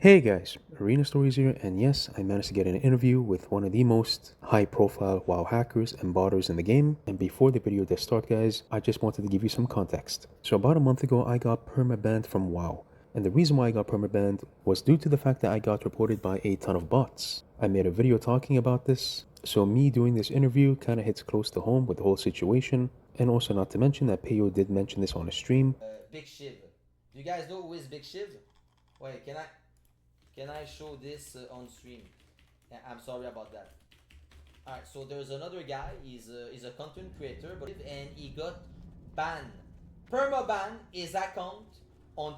Hey guys, Arena Stories here, and yes, I managed to get an interview with one of the most high-profile WoW hackers and botters in the game. And before the video does start, guys, I just wanted to give you some context. So about a month ago, I got permabanned from WoW. And the reason why I got permabanned was due to the fact that I got reported by a ton of bots. I made a video talking about this, so me doing this interview kind of hits close to home with the whole situation. And also not to mention that Peyo did mention this on a stream. Big Shiv. Do you guys know who is Big Shiv? Wait, can I show this on stream? I'm sorry about that. Alright, so there's another guy. He's a content creator, and he got banned, perma ban his account on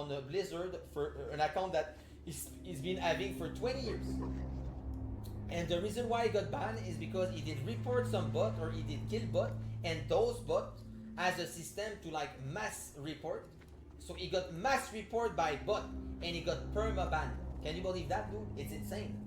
a Blizzard for an account that he's been having for 20 years. And the reason why he got banned is because he did report some bot or he did kill bot, and those bot has a system to like mass report. So he got mass report by bot and he got perma banned. Can you believe that, dude? It's insane.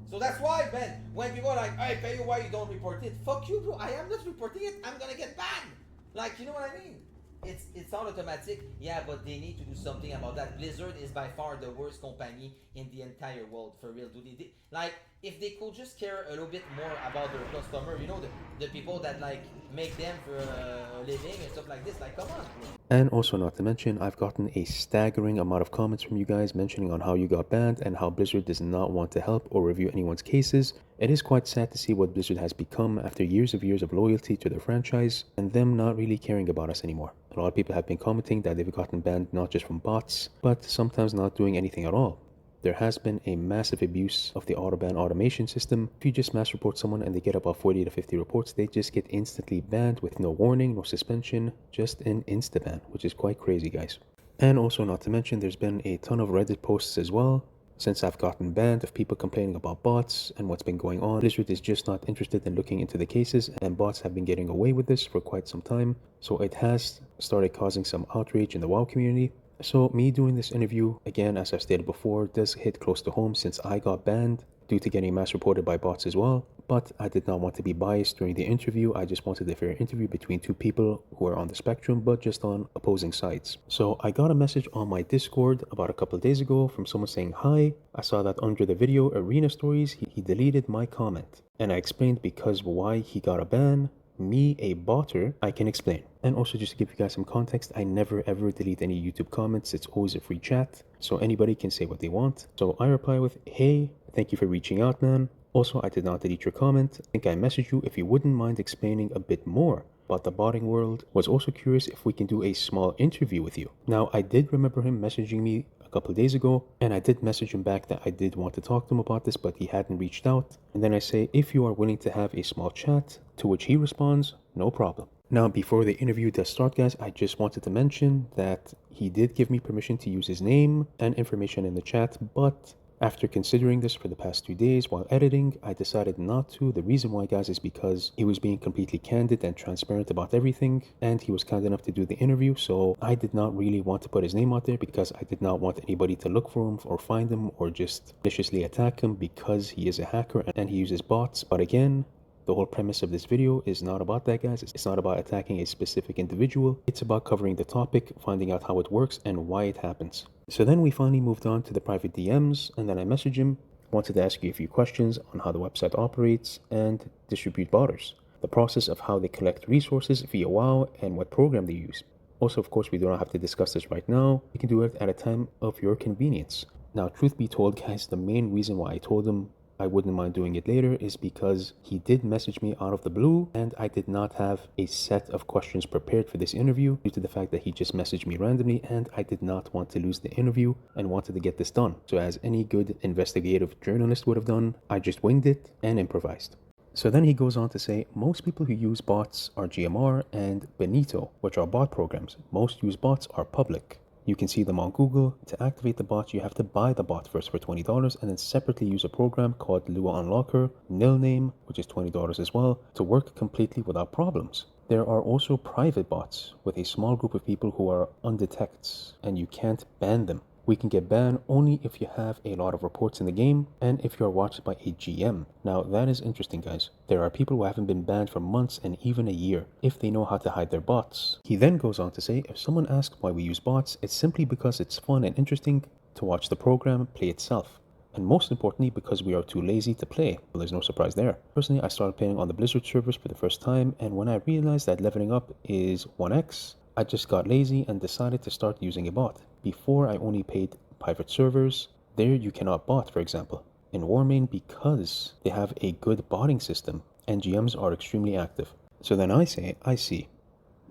So that's why, man, when people are like, hey, pay you, why you don't report it? Fuck you, bro. I am not reporting it. I'm gonna get banned. Like, you know what I mean? It's all automatic. Yeah, but they need to do something about that. Blizzard is by far the worst company in the entire world, for real, dude. Like, if they could just care a little bit more about their customer, you know, the people that like make them for a living and stuff like this, like, come on, bro. And also not to mention, I've gotten a staggering amount of comments from you guys mentioning on how you got banned and how Blizzard does not want to help or review anyone's cases. It is quite sad to see what Blizzard has become after years of loyalty to their franchise and them not really caring about us anymore. A lot of people have been commenting that they've gotten banned not just from bots, but sometimes not doing anything at all. There has been a massive abuse of the autoban automation system. If you just mass report someone and they get about 40 to 50 reports, they just get instantly banned with no warning, no suspension, just an insta-ban, which is quite crazy, guys. And also not to mention, there's been a ton of Reddit posts as well. Since I've gotten banned, of people complaining about bots and what's been going on. Blizzard is just not interested in looking into the cases, and bots have been getting away with this for quite some time. So it has started causing some outrage in the WoW community. So me doing this interview, again, as I've stated before, does hit close to home since I got banned due to getting mass reported by bots as well. But I did not want to be biased during the interview. I just wanted a fair interview between two people who are on the spectrum, but just on opposing sides. So I got a message on my Discord about a couple of days ago from someone saying hi. I saw that under the video Arena Stories, he deleted my comment. And I explained because why he got a ban. Me, a botter, I can explain. And also just to give you guys some context, I never ever delete any YouTube comments. It's always a free chat, so anybody can say what they want. So I reply with, hey, thank you for reaching out, man. Also, I did not delete your comment. I think I messaged you if you wouldn't mind explaining a bit more about the botting world. Was also curious if we can do a small interview with you. Now, I did remember him messaging me a couple of days ago, and I did message him back that I did want to talk to him about this, but he hadn't reached out. And then I say, if you are willing to have a small chat, to which he responds, no problem. Now, before the interview does start, guys, I just wanted to mention that he did give me permission to use his name and information in the chat, but after considering this for the past 2 days while editing, I decided not to. The reason why, guys, is because he was being completely candid and transparent about everything, and he was kind enough to do the interview, so I did not really want to put his name out there because I did not want anybody to look for him or find him or just viciously attack him because he is a hacker and he uses bots. But again, the whole premise of this video is not about that, guys. It's not about attacking a specific individual. It's about covering the topic, finding out how it works and why it happens. So then we finally moved on to the private DMs, and then I messaged him, wanted to ask you a few questions on how the website operates and distribute botters, the process of how they collect resources via WoW and what program they use. Also, of course, we do not have to discuss this right now. You can do it at a time of your convenience. Now, truth be told, guys, the main reason why I told him I wouldn't mind doing it later is because he did message me out of the blue and I did not have a set of questions prepared for this interview due to the fact that he just messaged me randomly and I did not want to lose the interview and wanted to get this done. So as any good investigative journalist would have done, I just winged it and improvised. So then he goes on to say, most people who use bots are GMR and Benito, which are bot programs. Most used bots are public. You can see them on Google. To activate the bot, you have to buy the bot first for $20 and then separately use a program called Lua Unlocker, Nilname, which is $20 as well, to work completely without problems. There are also private bots with a small group of people who are undetects and you can't ban them. We can get banned only if you have a lot of reports in the game and if you are watched by a GM. Now that is interesting, guys. There are people who haven't been banned for months and even a year if they know how to hide their bots. He then goes on to say, if someone asks why we use bots, it's simply because it's fun and interesting to watch the program play itself. And most importantly, because we are too lazy to play. Well, there's no surprise there. Personally, I started playing on the Blizzard servers for the first time, and when I realized that leveling up is 1x, I just got lazy and decided to start using a bot. Before, I only paid private servers. There you cannot bot, for example. In Warmain, because they have a good botting system and GMs are extremely active. So then I say, I see.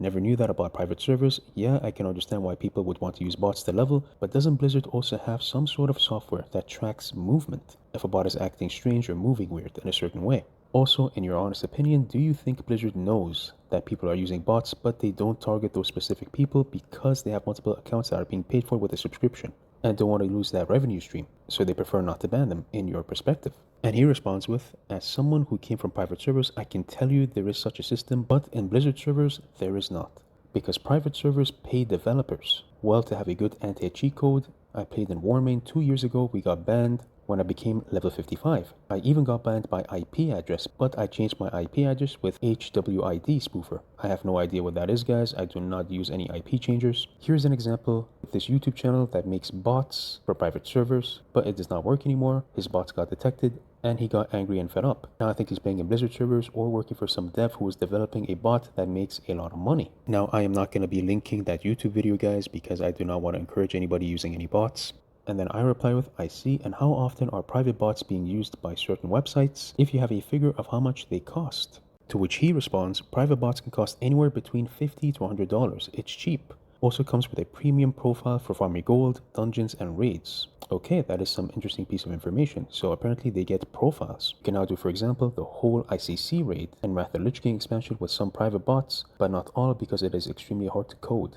Never knew that about private servers. Yeah, I can understand why people would want to use bots to level, but doesn't Blizzard also have some sort of software that tracks movement if a bot is acting strange or moving weird in a certain way? Also, in your honest opinion, do you think Blizzard knows that people are using bots but they don't target those specific people because they have multiple accounts that are being paid for with a subscription and don't want to lose that revenue stream, so they prefer not to ban them, in your perspective? And he responds with, as someone who came from private servers, I can tell you there is such a system, but in Blizzard servers, there is not. Because private servers pay developers well to have a good anti-cheat code. I played in Warmain 2 years ago, we got banned when I became level 55. I even got banned by IP address, but I changed my IP address with HWID spoofer. I have no idea what that is, guys. I do not use any IP changers. Here's an example of this YouTube channel that makes bots for private servers, but it does not work anymore. His bots got detected and he got angry and fed up. Now I think he's playing in Blizzard servers or working for some dev who is developing a bot that makes a lot of money. Now I am not going to be linking that YouTube video, guys, because I do not want to encourage anybody using any bots. And then I reply with, I see, and how often are private bots being used by certain websites if you have a figure of how much they cost? To which he responds, private bots can cost anywhere between $50 to $100. It's cheap. Also comes with a premium profile for farming gold, dungeons, and raids. Okay, that is some interesting piece of information. So apparently they get profiles. You can now do, for example, the whole ICC raid and Wrath of the Lich King expansion with some private bots, but not all because it is extremely hard to code,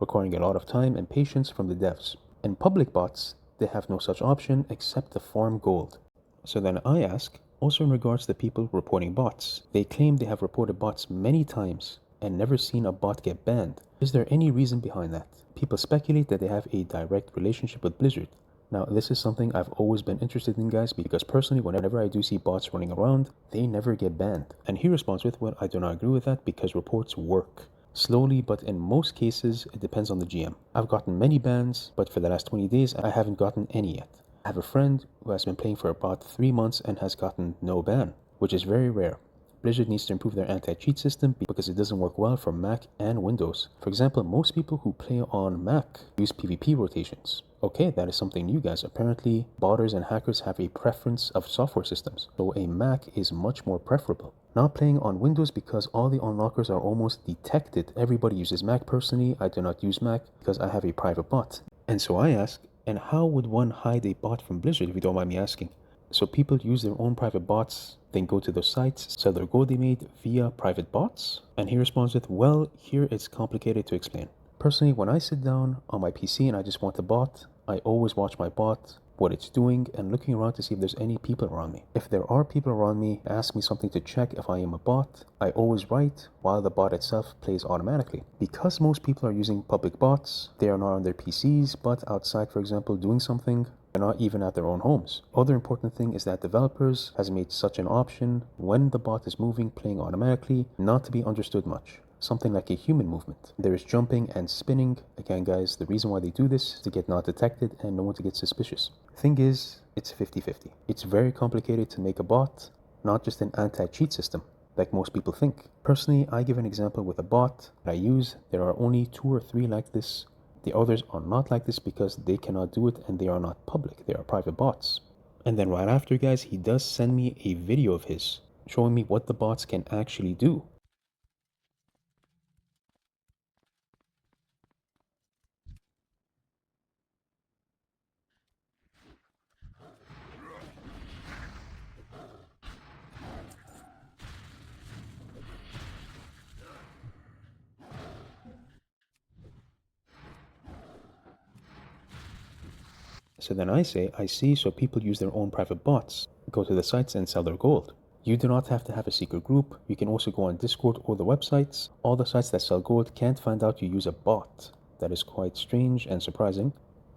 requiring a lot of time and patience from the devs. In public bots, they have no such option except to farm gold. So then I ask, also in regards to people reporting bots, they claim they have reported bots many times and never seen a bot get banned. Is there any reason behind that? People speculate that they have a direct relationship with Blizzard. Now, this is something I've always been interested in, guys, because personally, whenever I do see bots running around, they never get banned. And he responds with, well, I do not agree with that because reports work. Slowly, but in most cases, it depends on the GM. I've gotten many bans, but for the last 20 days, I haven't gotten any yet. I have a friend who has been playing for about 3 months and has gotten no ban, which is very rare. Blizzard needs to improve their anti-cheat system because it doesn't work well for Mac and Windows. For example, most people who play on Mac use PvP rotations. Okay, that is something new, guys. Apparently, botters and hackers have a preference of software systems, so a Mac is much more preferable. Not playing on Windows because all the unlockers are almost detected. Everybody uses Mac. Personally, I do not use Mac because I have a private bot. And so I ask, and how would one hide a bot from Blizzard if you don't mind me asking? So people use their own private bots, then go to those sites, sell their gold they made via private bots? And he responds with, well, here it's complicated to explain. Personally, when I sit down on my PC and I just want a bot, I always watch my bot, what it's doing, and looking around to see if there's any people around me. If there are people around me, ask me something to check if I am a bot, I always write while the bot itself plays automatically. Because most people are using public bots, they are not on their PCs, but outside, for example, doing something, they're not even at their own homes. Other important thing is that developers has made such an option when the bot is moving, playing automatically, not to be understood much. Something like a human movement. There is jumping and spinning. Again, guys, the reason why they do this is to get not detected and no one to get suspicious. Thing is, it's 50-50. It's very complicated to make a bot, not just an anti-cheat system, like most people think. Personally, I give an example with a bot that I use. There are only 2 or 3 like this. The others are not like this because they cannot do it and they are not public. They are private bots. And then right after, guys, he does send me a video of his showing me what the bots can actually do. So then I say, I see, so people use their own private bots, go to the sites and sell their gold. You do not have to have a secret group. You can also go on Discord or the websites. All the sites that sell gold can't find out you use a bot. That is quite strange and surprising.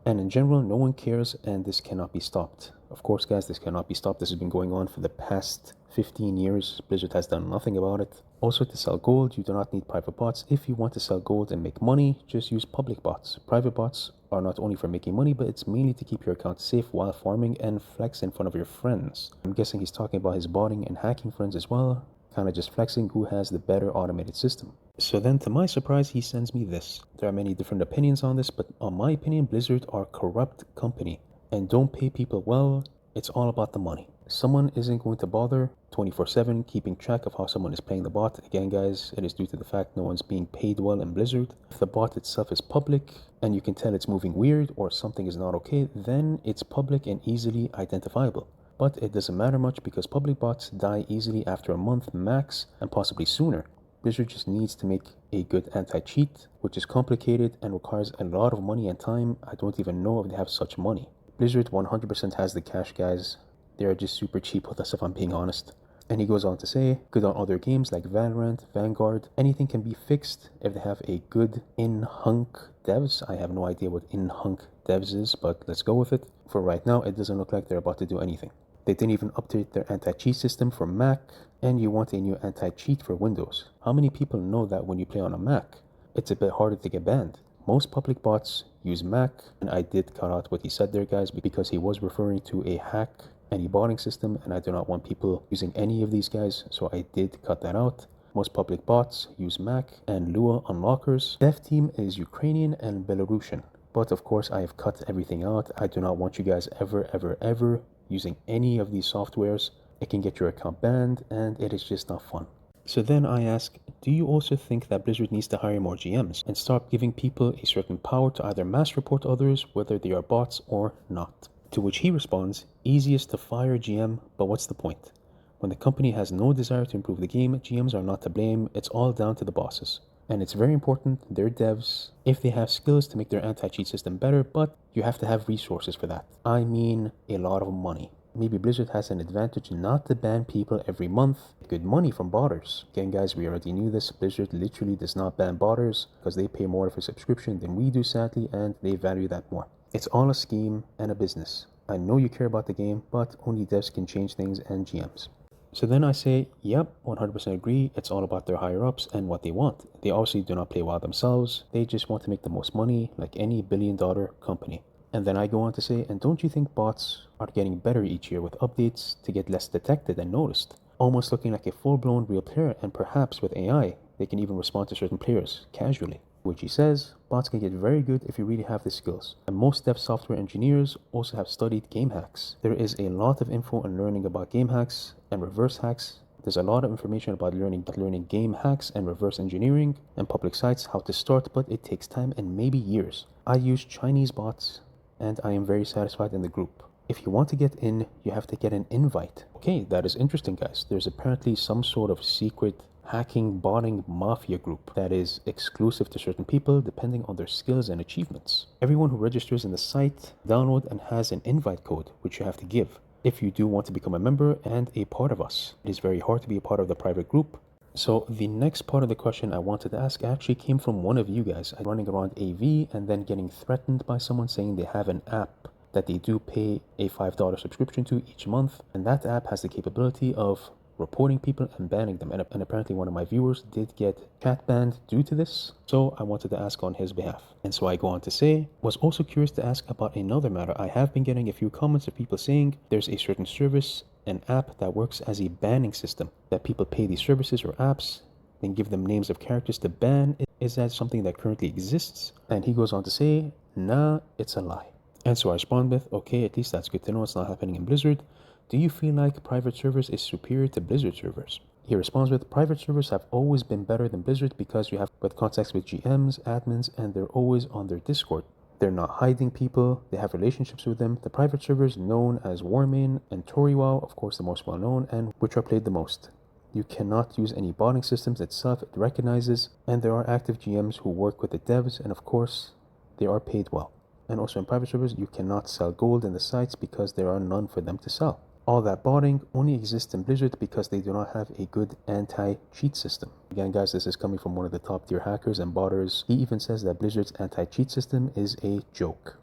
And in general, no one cares, and this cannot be stopped. Of course, guys, this cannot be stopped. This has been going on for the past 15 years. Blizzard has done nothing about it. Also, to sell gold, you do not need private bots. If you want to sell gold and make money, just use public bots. Private bots are not only for making money, but it's mainly to keep your account safe while farming and flex in front of your friends. I'm guessing he's talking about his botting and hacking friends as well, kind of just flexing who has the better automated system. So then, to my surprise, he sends me this. There are many different opinions on this, but on my opinion, Blizzard are a corrupt company and don't pay people well. It's all about the money. Someone isn't going to bother 24/7 keeping track of how someone is playing the bot. Again, guys, it is due to the fact no one's being paid well in Blizzard. If the bot itself is public and you can tell it's moving weird or something is not okay, then it's public and easily identifiable. But it doesn't matter much because public bots die easily after a month max and possibly sooner. Blizzard just needs to make a good anti-cheat, which is complicated and requires a lot of money and time. I don't even know if they have such money. Blizzard 100% has the cash, guys. They are just super cheap with us, if I'm being honest. And he goes on to say, good on other games like Valorant, Vanguard, anything can be fixed if they have a good in-hunk devs. I have no idea what in-hunk devs is, but let's go with it. For right now, it doesn't look like they're about to do anything. They didn't even update their anti-cheat system for Mac, and you want a new anti-cheat for Windows. How many people know that when you play on a Mac, it's a bit harder to get banned? Most public bots use Mac, and I did cut out what he said there, guys, because he was referring to a hack and a botting system, and I do not want people using any of these guys, so I did cut that out. Most public bots use Mac and Lua unlockers. Dev team is Ukrainian and Belarusian. But of course, I have cut everything out. I do not want you guys ever using any of these softwares. It can get your account banned, and it is just not fun. So then I ask, do you also think that Blizzard needs to hire more GMs and stop giving people a certain power to either mass report others, whether they are bots or not? To which he responds, easiest to fire GM, but what's the point? When the company has no desire to improve the game, GMs are not to blame. It's all down to the bosses. And it's very important, they're devs, if they have skills to make their anti-cheat system better, but you have to have resources for that. I mean, a lot of money. Maybe Blizzard has an advantage not to ban people every month. Good money from botters. Again, guys, we already knew this. Blizzard literally does not ban botters because they pay more for subscription than we do, sadly, and they value that more. It's all a scheme and a business. I know you care about the game, but only devs can change things and GMs. So then I say, yep, 100% agree. It's all about their higher ups and what they want. They obviously do not play well themselves. They just want to make the most money like any billion-dollar company. And then I go on to say, and don't you think bots are getting better each year with updates to get less detected and noticed? Almost looking like a full-blown real player, and perhaps with AI, they can even respond to certain players casually. Which he says, bots can get very good if you really have the skills. And most dev software engineers also have studied game hacks. There is a lot of info and learning about game hacks and reverse hacks. There's a lot of information about learning game hacks and reverse engineering and public sites, how to start, but it takes time and maybe years. I use Chinese bots and I am very satisfied in the group. If you want to get in, you have to get an invite. Okay, that is interesting, guys. There's apparently some sort of secret hacking, botting mafia group that is exclusive to certain people depending on their skills and achievements. Everyone who registers in the site download and has an invite code which you have to give if you do want to become a member and a part of us. It is very hard to be a part of the private group. So the next part of the question I wanted to ask actually came from one of you guys running around AV and then getting threatened by someone saying they have an app that they do pay a $5 subscription to each month, and that app has the capability of reporting people and banning them, and apparently one of my viewers did get chat banned due to this, so I wanted to ask on his behalf. And so I go on to say, was also curious to ask about another matter. I have been getting a few comments of people saying there's a certain service, an app that works as a banning system, that people pay these services or apps, then give them names of characters to ban. Is that something that currently exists? And he goes on to say, nah, it's a lie. And so I respond with, okay, at least that's good to know it's not happening in Blizzard. Do you feel like private servers is superior to Blizzard servers? He responds with, private servers have always been better than Blizzard because you have contacts with GMs, admins, and they're always on their Discord. They're not hiding people, they have relationships with them. The private servers known as Warmain and Toriwao, of course the most well known, and which are played the most. You cannot use any botting systems itself, it recognizes, and there are active GMs who work with the devs, and of course, they are paid well. And also in private servers, you cannot sell gold in the sites because there are none for them to sell. All that botting only exists in Blizzard because they do not have a good anti-cheat system. Again, guys, this is coming from one of the top tier hackers and botters. He even says that Blizzard's anti-cheat system is a joke.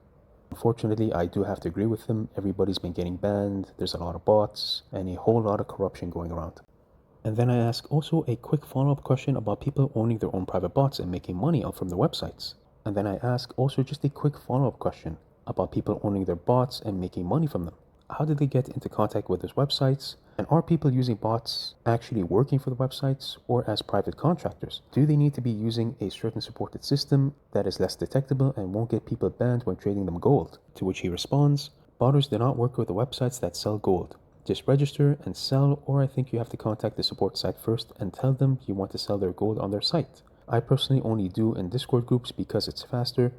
Unfortunately, I do have to agree with him. Everybody's been getting banned, there's a lot of bots, and a whole lot of corruption going around. And then I ask also a quick follow-up question about people owning their own private bots and making money out from their websites. And then I ask also just a quick follow-up question about people owning their bots and making money from them. How did they get into contact with those websites? And are people using bots actually working for the websites or as private contractors? Do they need to be using a certain supported system that is less detectable and won't get people banned when trading them gold? To which he responds, botters do not work with the websites that sell gold. Just register and sell, or I think you have to contact the support site first and tell them you want to sell their gold on their site. I personally only do in Discord groups because it's faster,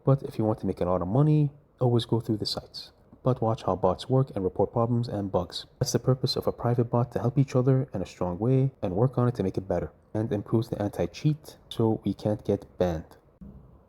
but if you want to make a lot of money, always go through the sites. But watch how bots work and report problems and bugs. That's the purpose of a private bot, to help each other in a strong way and work on it to make it better, and improves the anti-cheat so we can't get banned.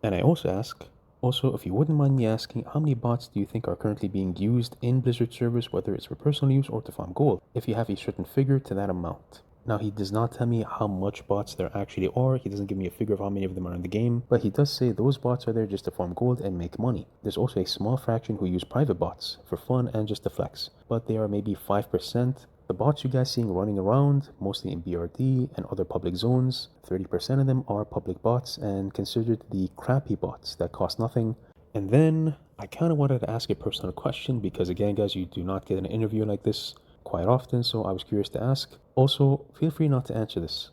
And I also ask, if you wouldn't mind me asking, how many bots do you think are currently being used in Blizzard servers, whether it's for personal use or to farm gold, if you have a certain figure to that amount? Now, he does not tell me how much bots there actually are. He doesn't give me a figure of how many of them are in the game, but he does say those bots are there just to farm gold and make money. There's also a small fraction who use private bots for fun and just to flex, but they are maybe 5%. The bots you guys seeing running around, mostly in BRD and other public zones, 30% of them are public bots and considered the crappy bots that cost nothing. And then I kind of wanted to ask a personal question because, again, guys, you do not get an interview like this quite often, so I was curious to ask. Also, feel free not to answer this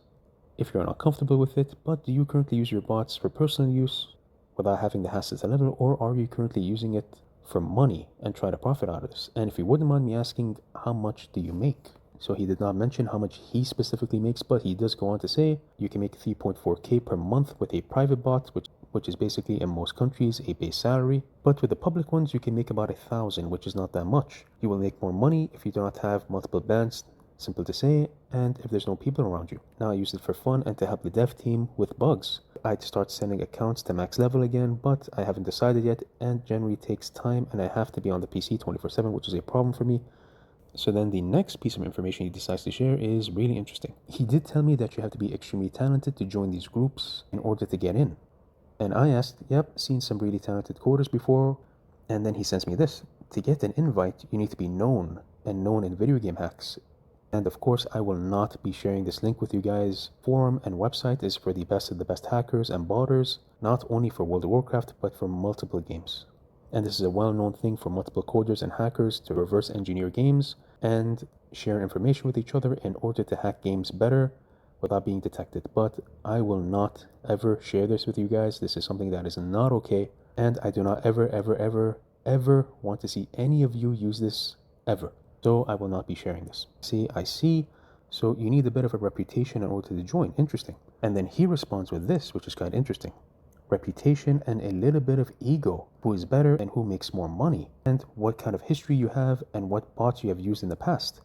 if you're not comfortable with it, but do you currently use your bots for personal use without having the hassle to level, or are you currently using it for money and try to profit out of this? And if you wouldn't mind me asking, how much do you make? So he did not mention how much he specifically makes, but he does go on to say you can make 3.4k per month with a private bot, which is basically in most countries a base salary. But with the public ones, you can make about 1,000, which is not that much. You will make more money if you do not have multiple bans, simple to say, and if there's no people around you. Now I use it for fun and to help the dev team with bugs. I'd start sending accounts to max level again, but I haven't decided yet, and generally takes time, and I have to be on the PC 24/7, which is a problem for me. So then the next piece of information he decides to share is really interesting. He did tell me that you have to be extremely talented to join these groups in order to get in. And I asked, yep, seen some really talented coders before. And then he sends me this. To get an invite, you need to be known, and known in video game hacks. And of course, I will not be sharing this link with you guys. Forum and website is for the best of the best hackers and botters, not only for World of Warcraft, but for multiple games. And this is a well-known thing for multiple coders and hackers to reverse engineer games and share information with each other in order to hack games better without being detected. But I will not ever share this with you guys. This is something that is not okay, and I do not ever want to see any of you use this ever. So I will not be sharing this. See, I see. So you need a bit of a reputation in order to join. Interesting. And then he responds with this, which is kind of interesting. Reputation and a little bit of ego. Who is better and who makes more money, and what kind of history you have and what bots you have used in the past.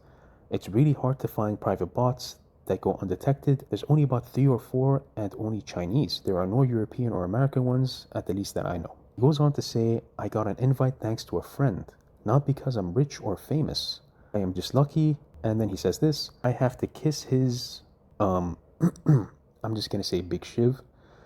It's really hard to find private bots that go undetected. There's only about 3 or 4, and only Chinese. There are no European or American ones, at the least that I know. He goes on to say, I got an invite thanks to a friend, not because I'm rich or famous. I am just lucky. And then he says this, I have to kiss his I'm just gonna say big shiv.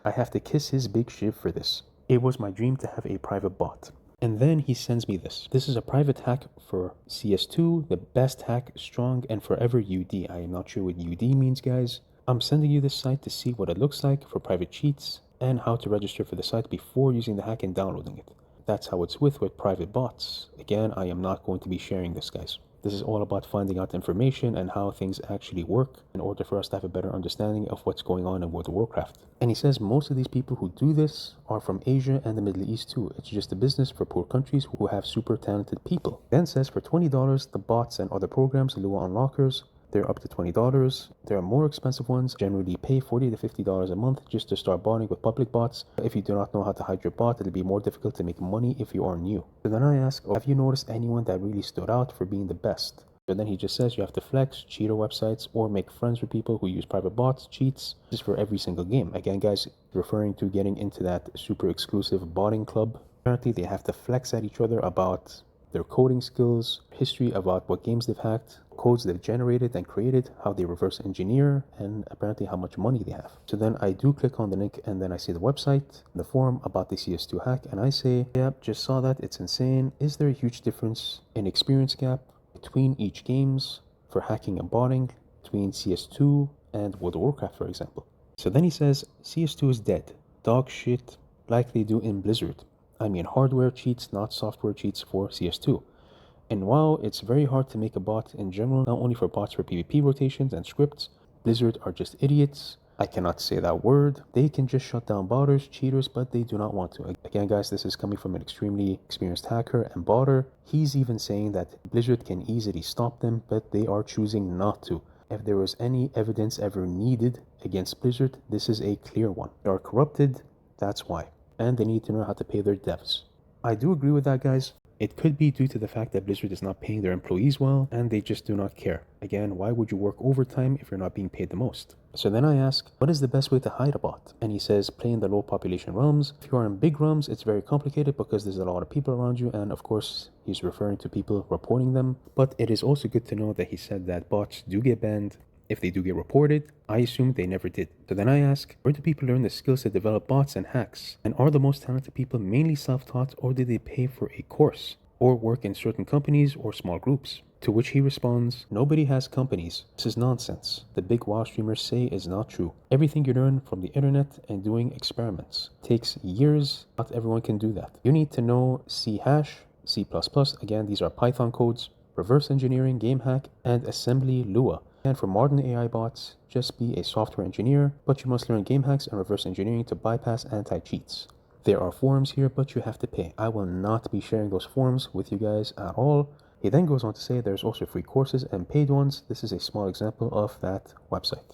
I have to kiss his big shiv for this. It was my dream to have a private bot. And then he sends me this. This is a private hack for CS2, the best hack, strong and forever UD. I am not sure what UD means, guys. I'm sending you this site to see what it looks like for private cheats and how to register for the site before using the hack and downloading it. That's how it's with private bots. Again, I am not going to be sharing this, guys. This is all about finding out information and how things actually work in order for us to have a better understanding of what's going on in World of Warcraft. And he says most of these people who do this are from Asia and the Middle East too. It's just a business for poor countries who have super talented people. Then says for $20, the bots and other programs, Lua unlockers, they're up to $20. There are more expensive ones, generally pay $40 to $50 a month just to start botting with public bots. If you do not know how to hide your bot, it'll be more difficult to make money if you are new. So then I ask, have you noticed anyone that really stood out for being the best? So then he just says you have to flex, cheater websites, or make friends with people who use private bots, cheats, just for every single game. Again, guys, referring to getting into that super exclusive botting club. Apparently, they have to flex at each other about their coding skills, history about what games they've hacked, codes they've generated and created, how they reverse engineer, and apparently how much money they have. So then I do click on the link and then I see the website, the forum about the CS2 hack, and I say, yep, just saw that, it's insane. Is there a huge difference in experience gap between each games for hacking and botting between CS2 and World of Warcraft, for example? So then he says, CS2 is dead. Dog shit like they do in Blizzard. I mean hardware cheats, not software cheats for CS2. And while it's very hard to make a bot in general, not only for bots for PvP rotations and scripts, Blizzard are just idiots. I cannot say that word. They can just shut down botters, cheaters, but they do not want to. Again, guys, this is coming from an extremely experienced hacker and botter. He's even saying that Blizzard can easily stop them, but they are choosing not to. If there was any evidence ever needed against Blizzard, this is a clear one. They are corrupted, that's why. And they need to know how to pay their devs. I do agree with that, guys. It could be due to the fact that Blizzard is not paying their employees well, and they just do not care. Again, why would you work overtime if you're not being paid the most? So then I ask, what is the best way to hide a bot? And he says, play in the low population realms. If you are in big realms, it's very complicated because there's a lot of people around you, and of course, he's referring to people reporting them. But it is also good to know that he said that bots do get banned. If they do get reported, I assume they never did. So then I ask, where do people learn the skills to develop bots and hacks? And are the most talented people mainly self-taught, or do they pay for a course or work in certain companies or small groups? To which he responds, nobody has companies. This is nonsense. The big WoW streamers say is not true. Everything you learn from the internet and doing experiments takes years. Not everyone can do that. You need to know C#, C++, again, these are Python codes, reverse engineering, game hack, and assembly Lua. And for modern AI bots, just be a software engineer, but you must learn game hacks and reverse engineering to bypass anti-cheats. There are forums here, but you have to pay. I will not be sharing those forums with you guys at all. He then goes on to say there's also free courses and paid ones. This is a small example of that website.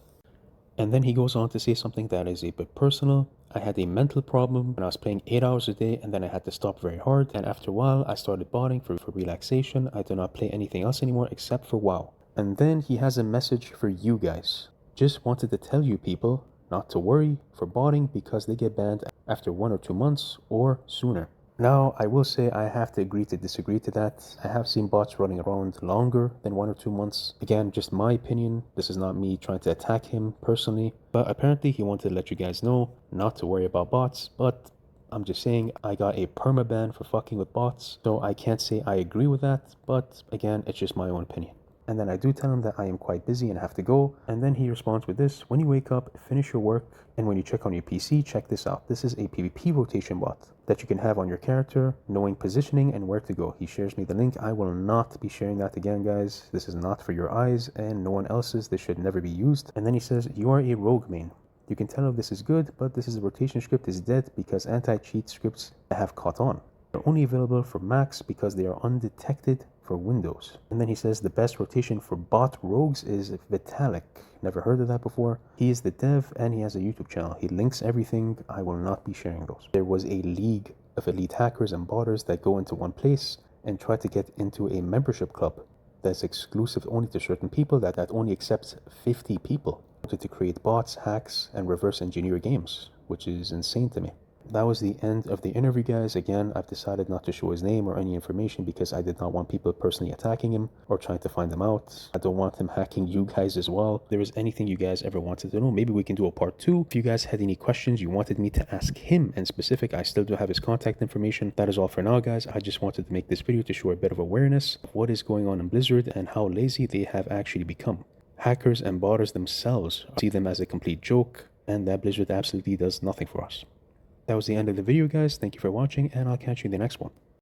And then he goes on to say something that is a bit personal. I had a mental problem when I was playing 8 hours a day, and then I had to stop very hard. And after a while, I started botting for relaxation. I do not play anything else anymore except for WoW. And then he has a message for you guys. Just wanted to tell you people not to worry for botting because they get banned after 1 or 2 months or sooner. Now, I will say I have to agree to disagree to that. I have seen bots running around longer than 1 or 2 months. Again, just my opinion. This is not me trying to attack him personally. But apparently he wanted to let you guys know not to worry about bots. But I'm just saying I got a permaban for fucking with bots. So I can't say I agree with that. But again, it's just my own opinion. And then I do tell him that I am quite busy and have to go. And then he responds with this: when you wake up, finish your work, and when you check on your PC, check this out. This is a PvP rotation bot that you can have on your character, knowing positioning and where to go. He shares me the link. I will not be sharing that again, guys. This is not for your eyes and no one else's. This should never be used. And then he says, you are a rogue main. You can tell if this is good, but this is a rotation script is dead because anti-cheat scripts have caught on. They're only available for Macs because they are undetected for Windows. And then he says the best rotation for bot rogues is Vitalik. Never heard of that before. He is the dev and he has a YouTube channel. He links everything. I will not be sharing those. There was a league of elite hackers and botters that go into one place and try to get into a membership club that's exclusive only to certain people, that only accepts 50 people to create bots, hacks, and reverse engineer games, which is insane to me. That was the end of the interview, guys. Again, I've decided not to show his name or any information because I did not want people personally attacking him or trying to find him out. I don't want him hacking you guys as well. If there is anything you guys ever wanted to know, maybe we can do a part 2. If you guys had any questions you wanted me to ask him in specific, I still do have his contact information. That is all for now, guys. I just wanted to make this video to show a bit of awareness of what is going on in Blizzard and how lazy they have actually become. Hackers and botters themselves see them as a complete joke, and that Blizzard absolutely does nothing for us. That was the end of the video, guys. Thank you for watching, and I'll catch you in the next one.